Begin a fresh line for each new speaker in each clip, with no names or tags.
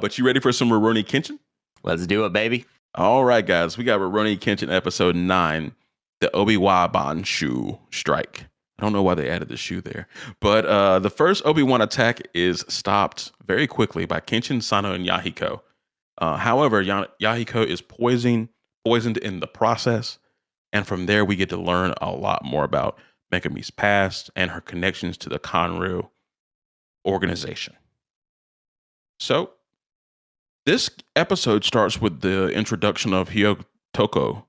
But you ready for some Rurouni Kenshin?
Let's do it, baby.
All right, guys. We got Rurouni Kenshin episode 9, the Obi-Wan shoe strike. I don't know why they added the shoe there. But the first Obi-Wan attack is stopped very quickly by Kenshin, Sano, and Yahiko. However, Yahiko is poisoned in the process. And from there, we get to learn a lot more about Megami's past and her connections to the Conru organization. So, this episode starts with the introduction of Hyotoko's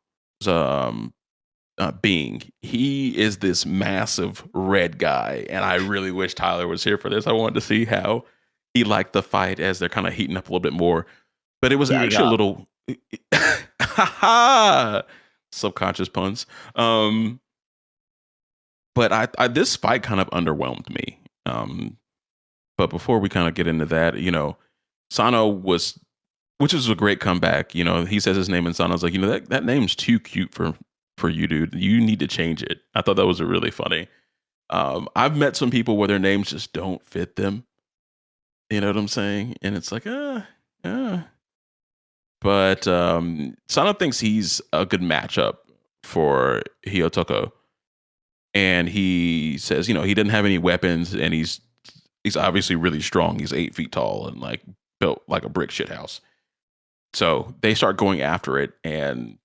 being. He is this massive red guy, and I really wish Tyler was here for this. I wanted to see how he liked the fight as they're kind of heating up a little bit more. But it was actually a little subconscious puns. But I this fight kind of underwhelmed me. But before we kind of get into that, Sano was, which is a great comeback. He says his name and Sano's like, that name's too cute for you, dude. You need to change it. I thought that was really funny. I've met some people where their names just don't fit them. You know what I'm saying? And it's like, But Sano thinks he's a good matchup for Hyotoko. And he says, he didn't have any weapons, and he's obviously really strong. He's 8 feet tall and like built like a brick shit house. So they start going after it, and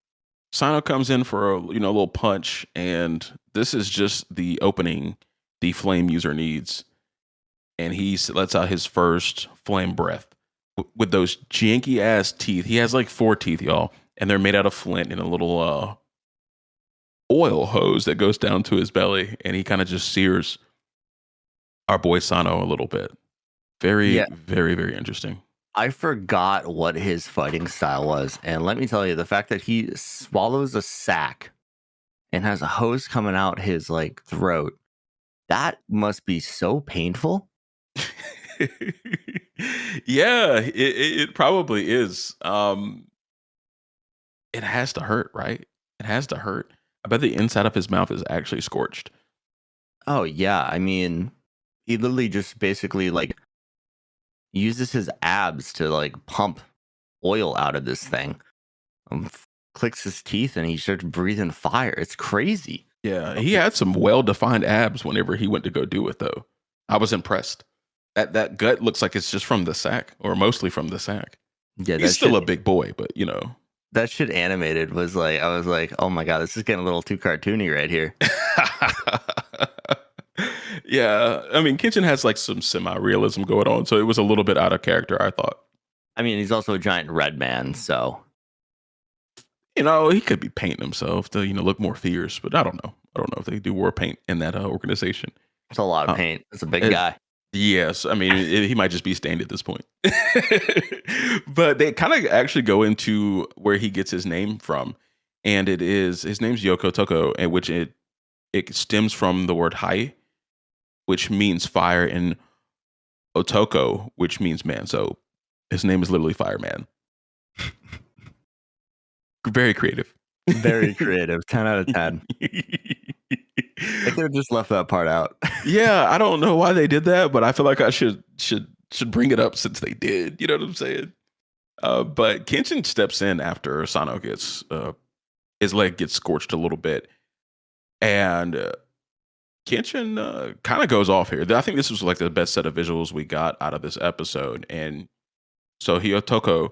Sano comes in for a little punch, and this is just the opening the flame user needs, and he lets out his first flame breath with those janky ass teeth. He has like 4 teeth, y'all, and they're made out of flint and a little oil hose that goes down to his belly, and he kind of just sears our boy Sano a little bit. Very, very, very interesting.
I forgot what his fighting style was, and let me tell you, the fact that he swallows a sack and has a hose coming out his like throat, that must be so painful.
Yeah, it probably is. It has to hurt, right? It has to hurt. I bet the inside of his mouth is actually scorched.
Oh yeah, I mean, he literally just basically like uses his abs to like pump oil out of this thing. Clicks his teeth and he starts breathing fire. It's crazy.
Yeah, he had some well-defined abs whenever he went to go do it, though. I was impressed. That gut looks like it's just from the sack, or mostly from the sack. Yeah, he's still a big boy, but
that shit animated was like, I was like, oh my god, this is getting a little too cartoony right here.
Yeah, I mean, Kenshin has like some semi-realism going on, so it was a little bit out of character, I thought.
I mean, he's also a giant red man, so
he could be painting himself to look more fierce, but I don't know. I don't know if they do war paint in that organization.
It's a lot of paint. It's a big guy.
Yes, I mean he might just be stained at this point. But they kind of actually go into where he gets his name from, and his name's Yoko Toko, and which it stems from the word hai, which means fire, and Otoko, which means man. So his name is literally Fireman. Very creative.
Very creative. 10 out of 10. I could have just left that part out.
Yeah, I don't know why they did that, but I feel like I should bring it up since they did. You know what I'm saying? But Kenshin steps in after Sano gets his leg gets scorched a little bit, and Kenshin kind of goes off here. I think this was like the best set of visuals we got out of this episode, and so Hyotoko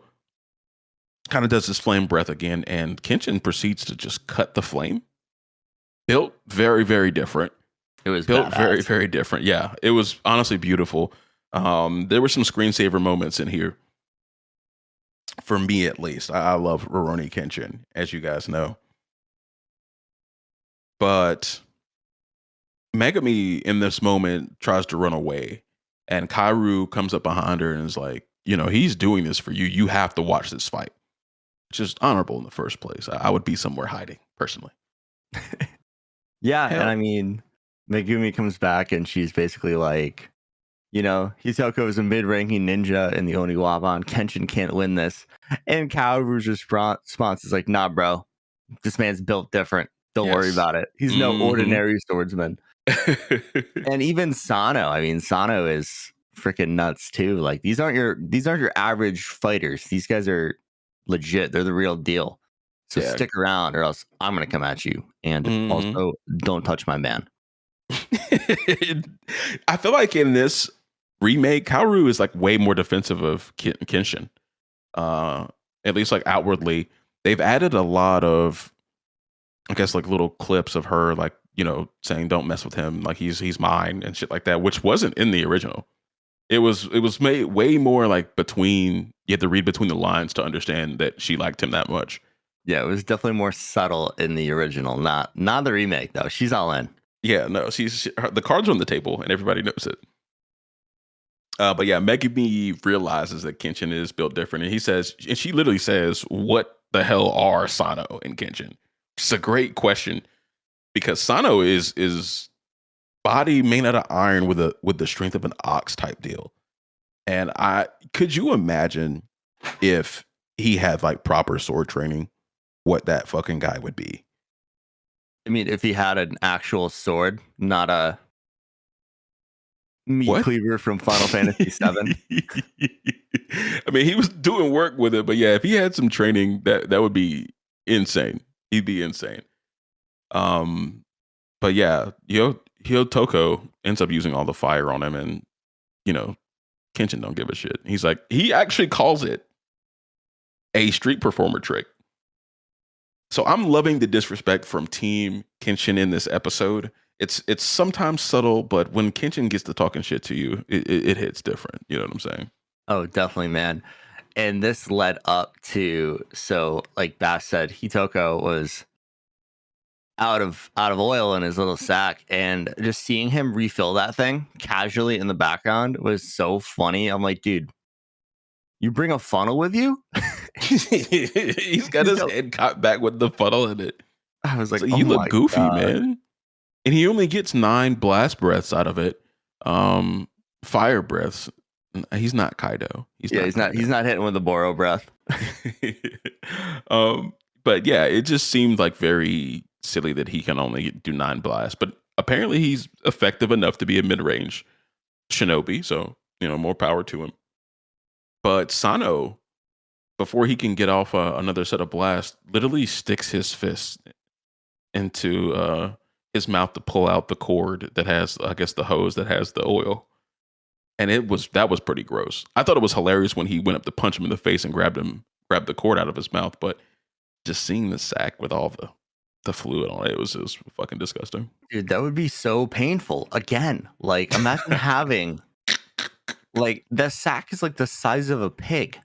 kind of does this flame breath again, and Kenshin proceeds to just cut the flame. Built very, very different.
It was
built
badass.
Very, very different. Yeah, it was honestly beautiful. There were some screensaver moments in here. For me, at least, I love Rurouni Kenshin, as you guys know. But Megami in this moment tries to run away, and Kaoru comes up behind her and is like, he's doing this for you. You have to watch this fight. Which is honorable in the first place. I would be somewhere hiding, personally.
Yeah, and I mean, Megumi comes back and she's basically like, Hitoko is a mid-ranking ninja in the Oniwaban. Kenshin can't win this. And Kaoru's response is like, nah, bro. This man's built different. Don't worry about it. He's no ordinary swordsman. And even Sano, Sano is freaking nuts too. Like these aren't your average fighters. These guys are legit. They're the real deal. So
Yeah.
stick around, or else I'm gonna come at you. And
Mhm.
also, don't touch my man.
I feel like in this remake, Kaoru is like way more defensive of Kenshin. Uh, at least like outwardly, they've added a lot of, I guess, like little clips of her, like, saying don't mess with him, like he's mine and shit like that, which wasn't in the original. It was made way more like between, you had to read between the lines to understand that she liked him that much.
Yeah, it was definitely more subtle in the original, not the remake though. She's all in.
Yeah, no, the cards are on the table and everybody knows it. But yeah, Megumi realizes that Kenshin is built different, and she literally says, "What the hell are Sano and Kenshin?" It's a great question because Sano is body made out of iron with the strength of an ox type deal. And could you imagine if he had like proper sword training, what that fucking guy would be?
I mean, if he had an actual sword, not a meat
What?
cleaver from Final Fantasy VII.
I mean, he was doing work with it, but yeah, if he had some training, that would be insane. He'd be insane. Um, but yeah, Hyotoko ends up using all the fire on him, and you know, Kenshin don't give a shit. He actually calls it a street performer trick. So I'm loving the disrespect from Team Kenshin in this episode. It's sometimes subtle, but when Kenshin gets to talking shit to you, it hits different. You know what I'm saying?
Oh, definitely, man. And this led up to, so like Bass said, Hitoko was out of oil in his little sack, and just seeing him refill that thing casually in the background was so funny. I'm like, dude, you bring a funnel with you?
He's got
He's
his
got-
head caught back with the funnel in it.
I was like,
So
oh
you look
my
goofy,
god.
man. And he only gets 9 blast breaths out of it. Fire breaths. He's not Kaido. He's
Yeah,
not
he's
Kaido.
not hitting with the Boro breath.
um, but yeah, it just seemed like very silly that he can only do 9 blasts. But apparently he's effective enough to be a mid-range shinobi, so more power to him. But Sano, before he can get off another set of blasts, literally sticks his fist into his mouth to pull out the cord that has, I guess, the hose that has the oil. And that was pretty gross. I thought it was hilarious when he went up to punch him in the face and grabbed the cord out of his mouth, but just seeing the sack with all the fluid on it, it was fucking disgusting.
Dude, that would be so painful. Again, like imagine having like the sack is like the size of a pig.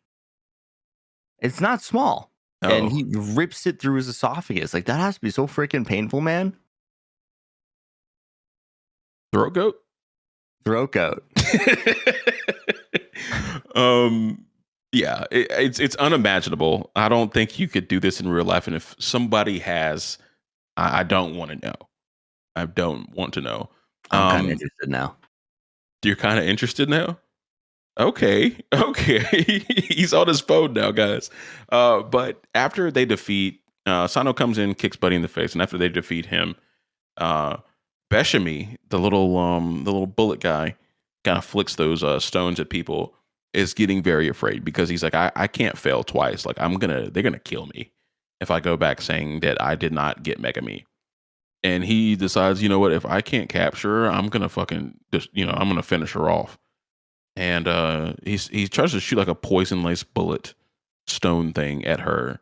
It's not small. And
Oh,
he rips it through his esophagus. Like that has to be so freaking painful, man.
throat goat.
Throat goat.
um, yeah, it's unimaginable. I don't think you could do this in real life, and if somebody has, I don't want to know. I don't want to know.
I'm kind of
Um,
interested now.
you're kind of interested now. Okay, okay. He's on his phone now, guys. But after they defeat, Sano comes in, kicks Buddy in the face, and after they defeat him, uh, Beshami, the little bullet guy, kind of flicks those stones at people. Is getting very afraid because he's like, I can't fail twice. Like they're gonna kill me if I go back saying that I did not get Megami. And he decides, you know what? If I can't capture her, I'm gonna fucking just, I'm gonna finish her off. And he tries to shoot like a poison laced bullet stone thing at her.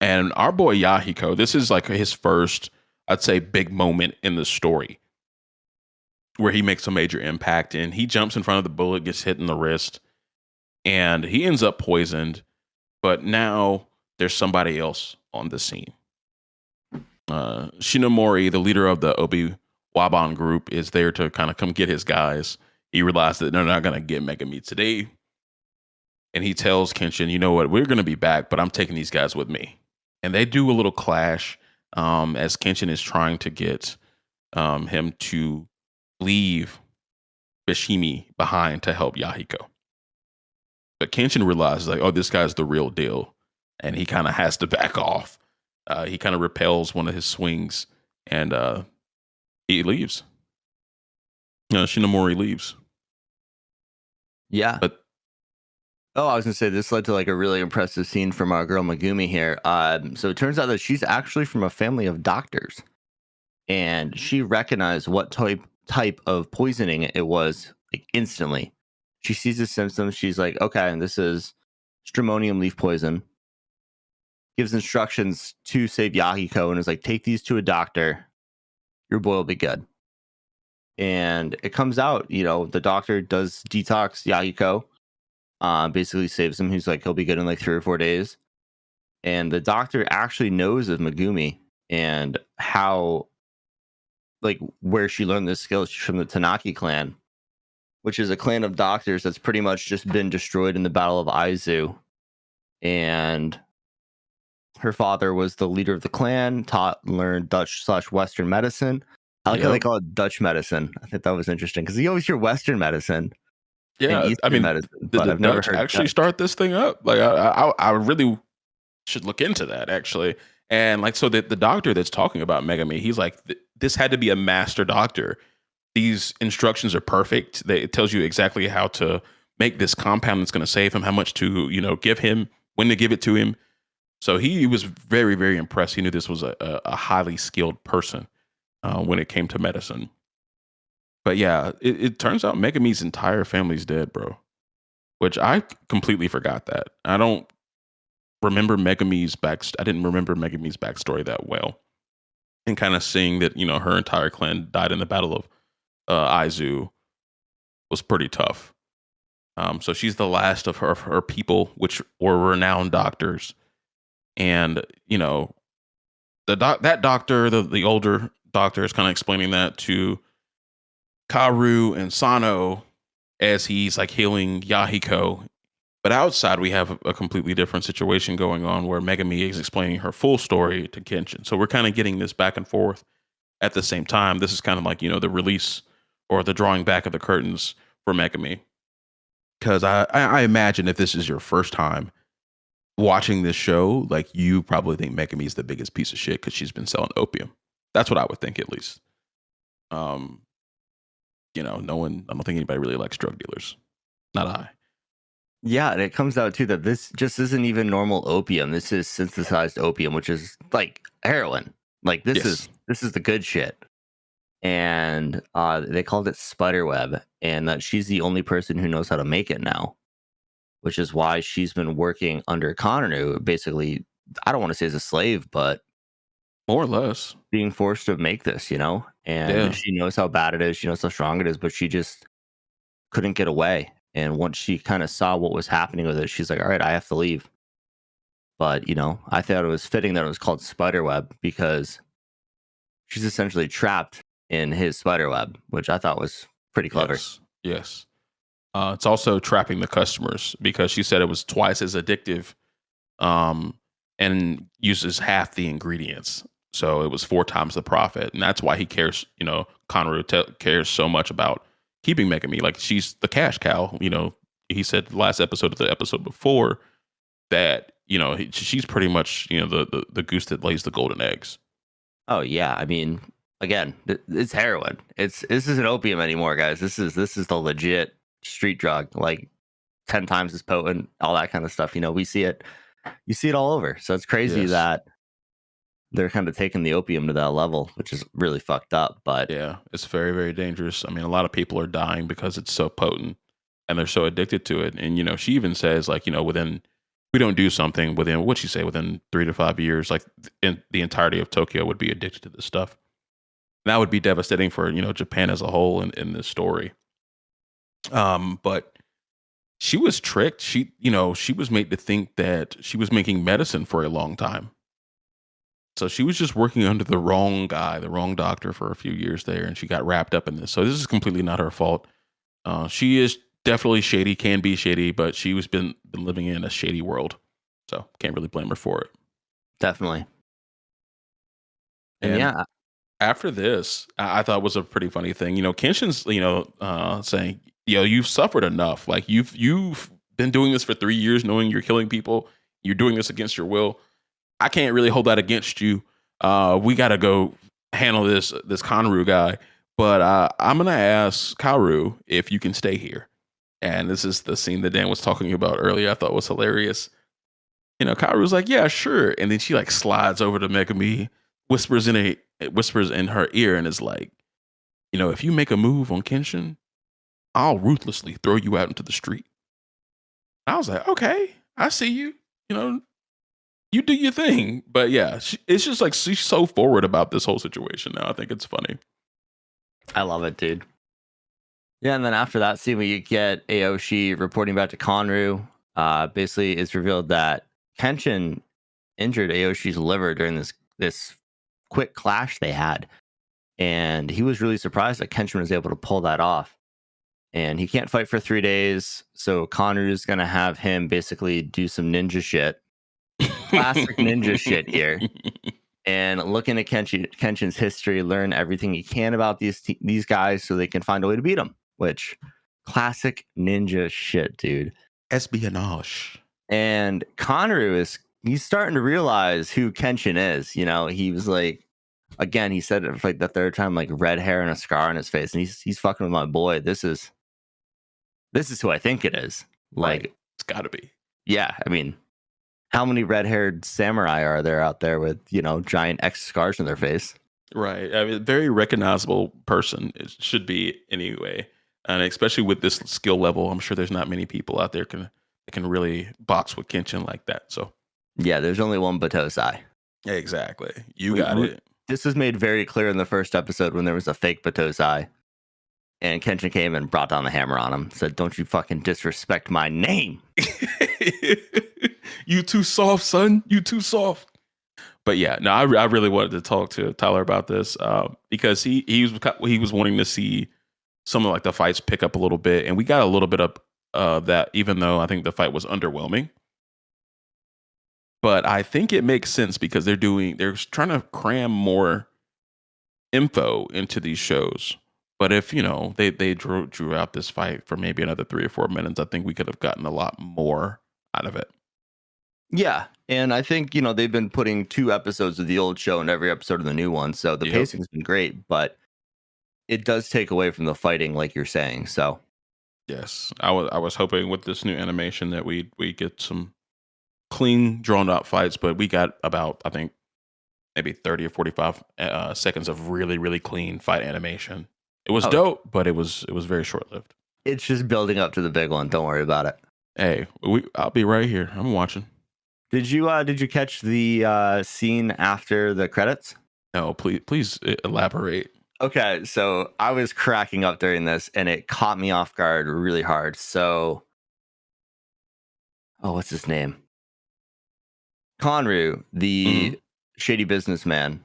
And our boy Yahiko, this is like his first, I'd say, big moment in the story where he makes a major impact. And he jumps in front of the bullet, gets hit in the wrist, and he ends up poisoned. But now there's somebody else on the scene. Shinomori, the leader of the Obi Waban group, is there to kind of come get his guys. He realized that they're not going to get Megami today. And he tells Kenshin, you know what, we're going to be back, but I'm taking these guys with me. And they do a little clash as Kenshin is trying to get him to leave Bishimi behind to help Yahiko. But Kenshin realizes, like, oh, this guy's the real deal. And he kind of has to back off. He kind of repels one of his swings and he leaves. Shinomori leaves.
Yeah.
But
Oh, I was gonna say this led to like a really impressive scene from our girl Megumi here. So it turns out that she's actually from a family of doctors, and she recognized what type of poisoning it was like instantly. She sees the symptoms. She's like, okay, this is stramonium leaf poison. Gives instructions to save Yahiko and is like, take these to a doctor. Your boy will be good. And it comes out, the doctor does detox Yahiko, basically saves him. He's like, he'll be good in like 3 or 4 days. And the doctor actually knows of Megumi and how, like, where she learned this skill. She's from the Tanaki clan, which is a clan of doctors that's pretty much just been destroyed in the Battle of Aizu. And her father was the leader of the clan, taught and learned Dutch/Western medicine. I like how they
yep.
call it Dutch medicine. I think that was interesting because you always hear Western medicine and
Yeah, I
Eastern
mean,
medicine,
did
but
the
I've never
Dutch
heard
actually
Dutch.
start this thing up? Like, I really should look into that actually. And like, so the doctor that's talking about Megami, he's like, this had to be a master doctor. These instructions are perfect. It tells you exactly how to make this compound that's going to save him, how much to give him, when to give it to him. So he was very, very impressed. He knew this was a highly skilled person when it came to medicine. But yeah, it turns out Megami's entire family's dead, bro. Which I completely forgot that. I don't remember Megami's I didn't remember Megami's backstory that well. And kind of seeing that, her entire clan died in the Battle of Aizu was pretty tough. So she's the last of her people, which were renowned doctors. And, that doctor, the older doctor, is kind of explaining that to Karu and Sano as he's like healing Yahiko. But outside, we have a completely different situation going on where Megami is explaining her full story to Kenshin. So we're kind of getting this back and forth at the same time. This is kind of like, the release or the drawing back of the curtains for Megami. Because I imagine if this is your first time watching this show, like you probably think Megami is the biggest piece of shit because she's been selling opium. That's what I would think at least. Um, no one, I don't think anybody really likes drug dealers. Not I.
Yeah, and it comes out too that this just isn't even normal opium. This is synthesized opium, which is like heroin. Like
Yes.
this is the good shit. And they called it spiderweb, and that she's the only person who knows how to make it now, which is why she's been working under Cononu, basically. I don't want to say as a slave, but
More or less.
being forced to make this, and
Yeah.
she knows how bad it is. She knows how strong it is, but she just couldn't get away. And once she kind of saw what was happening with it, she's like, all right, I have to leave. But, I thought it was fitting that it was called spiderweb because she's essentially trapped in his spiderweb, which I thought was pretty clever.
Yes. Yes. It's also trapping the customers because she said it was twice as addictive, um, and uses half the ingredients. So it was 4 times the profit, and that's why he cares. Conroe cares so much about keeping Megami. Like she's the cash cow. He said last episode of the episode before that she's pretty much the goose that lays the golden eggs.
Oh yeah, I mean, again, it's heroin. This isn't opium anymore, guys. This is the legit street drug, like 10 times as potent, all that kind of stuff. We see it, you see it all over. So it's crazy
Yes.
that they're kind of taking the opium to that level, which is really fucked up. But
Yeah, it's very, very dangerous. I mean, a lot of people are dying because it's so potent and they're so addicted to it. And, she even says, like, within, we don't do something within, what'd she say, within 3 to 5 years, like in the entirety of Tokyo would be addicted to this stuff. And that would be devastating for, Japan as a whole in this story. But she was tricked. She was made to think that she was making medicine for a long time. So she was just working under the wrong guy, the wrong doctor for a few years there, and she got wrapped up in this. So this is completely not her fault. She is definitely shady, can be shady, but she was been living in a shady world. So can't really blame her for it.
definitely. And
And
yeah,
after this, I thought was a pretty funny thing. Kenshin's saying, you've suffered enough. Like you've been doing this for 3 years, knowing you're killing people. You're doing this against your will. I can't really hold that against you. We got to go handle this Conru guy. But I'm gonna ask Karu if you can stay here. And this is the scene that Dan was talking about earlier. I thought was hilarious. Kaoru's like, yeah, sure. And then she like slides over to Megumi, whispers in her ear and is like, if you make a move on Kenshin, I'll ruthlessly throw you out into the street. I was like, okay, I see you. You do your thing. But yeah, it's just like she's so forward about this whole situation now. I think it's funny.
I love it, dude. Yeah, and then after that scene, we get Aoshi reporting back to Conru. Basically, it's revealed that Kenshin injured Aoshi's liver during this quick clash they had, and he was really surprised that Kenshin was able to pull that off. And he can't fight for 3 days, so Conru's gonna have him basically do some ninja shit, classic ninja shit here, and look into Kenshin's history, learn everything he can about these guys, so they can find a way to beat him. Which classic ninja shit, dude.
Espionage.
And he's starting to realize who Kenshin is. He was like, again, he said it for like the third time, like red hair and a scar on his face, and he's fucking with my boy. This is who I think it is. Like,
right. It's gotta be.
Yeah, I mean, how many red-haired samurai are there out there with giant X scars on their face?
Right. I mean, very recognizable person. It should be anyway. And especially with this skill level, I'm sure there's not many people out there that can really box with Kenshin like that. So
yeah, there's only one Batosai.
Exactly. You got it.
This was made very clear in the first episode when there was a fake Batosai, and Kenshin came and brought down the hammer on him. Said, "Don't you fucking disrespect my name."
You too soft, son. You too soft. But yeah, no, I really wanted to talk to Tyler about this because he was wanting to see some of like the fights pick up a little bit, and we got a little bit of that, even though I think the fight was underwhelming. But I think it makes sense because they're trying to cram more info into these shows. But if they drew out this fight for maybe another 3 or 4 minutes, I think we could have gotten a lot more out of it.
Yeah, and I think they've been putting 2 episodes of the old show in every episode of the new one, so the pacing's been great, but it does take away from the fighting, like you're saying. So
yes, I was hoping with this new animation that we get some clean, drawn out fights, but we got about, I think, maybe 30 or 45 seconds of really, really clean fight animation. It was dope, but it was very short lived.
It's just building up to the big one. Don't worry about it.
Hey, I'll be right here. I'm watching.
Did you catch the scene after the credits?
No, please elaborate.
Okay, so I was cracking up during this, and it caught me off guard really hard. So, what's his name? Conru, the shady businessman,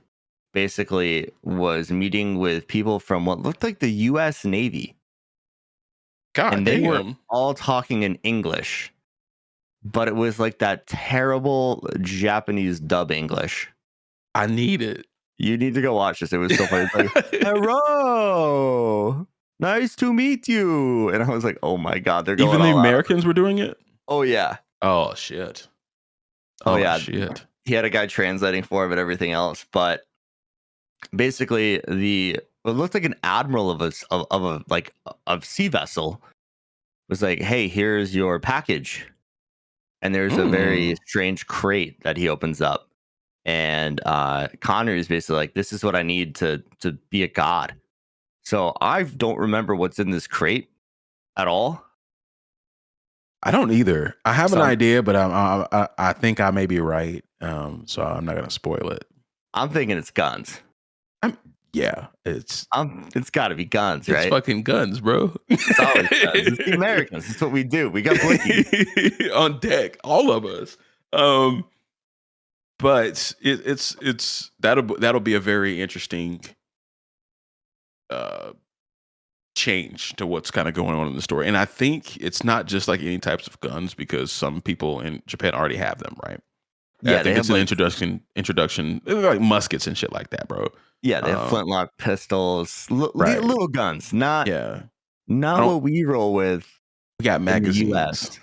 basically was meeting with people from what looked like the U.S. Navy.
God,
and they were all talking in English, but it was like that terrible Japanese dub English.
I need it.
You need to go watch this. It was so funny. Like, hello, nice to meet you. And I was like, oh my God, they're going
even the Americans were doing it.
Oh yeah.
Oh shit.
Oh yeah.
Shit.
He had a guy translating for him and everything else, but basically it looked like an admiral of a sea vessel was like, hey, here's your package. And there's a very strange crate that he opens up. And Connor is basically like, this is what I need to be a god. So I don't remember what's in this crate at all.
I don't either. I have an idea, but I think I may be right. So I'm not gonna spoil it.
I'm thinking it's guns.
Yeah, it's
got to be guns, right?
It's fucking guns, bro.
It's always guns. It's the Americans. It's what we do. We got Blicky
on deck, all of us. But it's that'll be a very interesting change to what's kind of going on in the story. And I think it's not just like any types of guns because some people in Japan already have them, right?
Yeah,
I think it's an introduction, like muskets and shit like that, bro.
Yeah, they have flintlock pistols, little guns, not what we roll with.
We got magazines.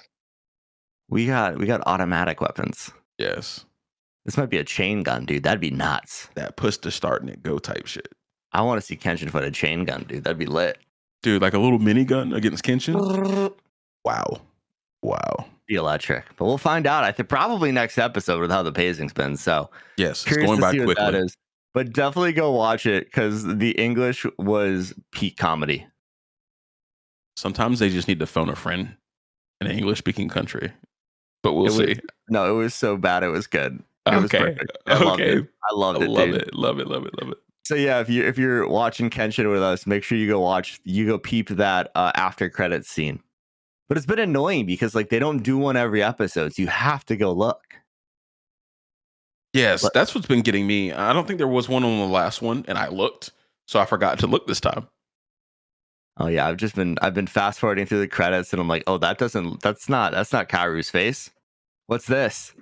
We got automatic weapons.
Yes.
This might be a chain gun, dude. That'd be nuts.
That push to start and it go type shit.
I want to see Kenshin fight a chain gun, dude. That'd be lit.
Dude, like a little minigun against Kenshin. Wow.
Be electric. But we'll find out. I think probably next episode with how the pacing's been. So
Yes, it's
curious
going
to
by
see what that
quickly.
is. But definitely go watch it because the English was peak comedy.
Sometimes they just need to phone a friend in an English speaking country, but we'll
It was
see.
no, it was so bad. It was good. It was
Okay.
perfect. I loved it.
Okay.
I loved it,
Love
dude.
it. Love it. Love it. Love it.
So yeah, if you're watching Kenshin with us, make sure you go peep that after credits scene. But it's been annoying because like they don't do one every episode, so you have to go look.
Yes,
But
that's what's been getting me. I don't think there was one on the last one, and I looked, so I forgot to look this time.
oh yeah, I've been fast forwarding through the credits, and I'm like, oh, that's not Kairu's face. What's this?